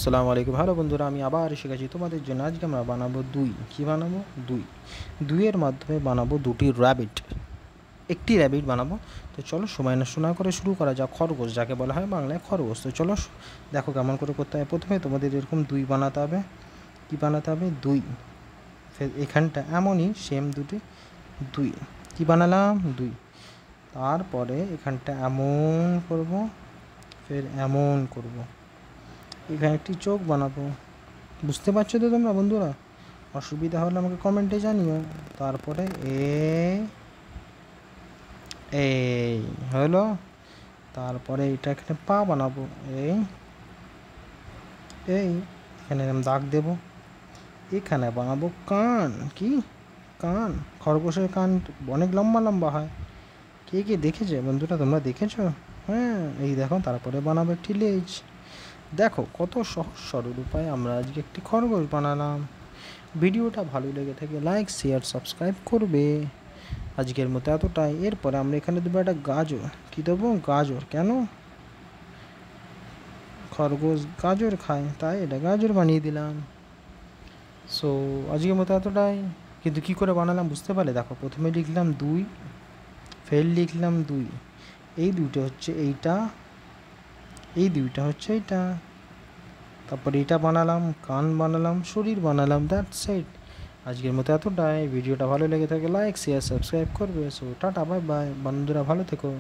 আসসালামু আলাইকুম। হ্যালো বন্ধুরা, আমি আবার এসে গেছি তোমাদের জন্য। আজকে আমরা বানাবো দুই। কী বানাবো? দুই। দুইয়ের মাধ্যমে বানাবো দুটি র্যাবিট। একটি র্যাবিট বানাবো। তো চলো সময় নষ্ট না করে শুরু করা যাক। খরগোশ যাকে বলা হয় বাংলায় খরগোশ। তো চলো দেখো কেমন করে করতে হয়। প্রথমে তোমাদের এরকম দুই বানাতে হবে। কী বানাতে হবে? দুই। ফের এখানটা এমনই সেম দুটি দুই। কী বানালাম? দুই। তারপরে এখানটা এমন করব, ফের এমন করব। এখানে একটি চোখ বানাবো। বুঝতে পারছো তো তোমরা বন্ধুরা? অসুবিধা হলে আমাকে কমেন্টে জানিও। তারপরে এই হলো। তারপরে এটা এখানে পা বানাবো। এই এই এখানে এরকম দাগ দেব। এখানে বানাবো কান। কি কান? খরগোশের কান অনেক লম্বা লম্বা হয়। কে কে দেখেছে বন্ধুরা? তোমরা দেখেছো? হ্যাঁ, এই দেখো। তারপরে বানাবো একটি লেজ। দেখো কত সহজ সরল উপায়ে আমরা আজকে একটি খরগোশ বানালাম। ভিডিওটা ভালো লেগে থাকে লাইক শেয়ার সাবস্ক্রাইব করবে। আজকের মতো এতটাই। এরপরে আমরা এখানে দেবো একটা গাজর। কী দেবো? গাজর। কেন? খরগোশ গাজর খায়, তাই এটা গাজর বানিয়ে দিলাম। সো আজকের মতো এতটাই। কিন্তু কী করে বানালাম বুঝতে পারলে? দেখো, প্রথমে লিখলাম দুই, ফের লিখলাম দুই। এই দুইটা হচ্ছে এইটা, এই দুইটা হচ্ছে এইটা। তারপর এটা বানালাম, কান বানালাম, শরীর বানালাম। That's it. আজকের মতো এতটাই। ভিডিওটা ভালো লেগে থাকে লাইক শেয়ার সাবস্ক্রাইব করবে। সো টাটা, বাই বাই বন্ধুরা, ভালো থেকো।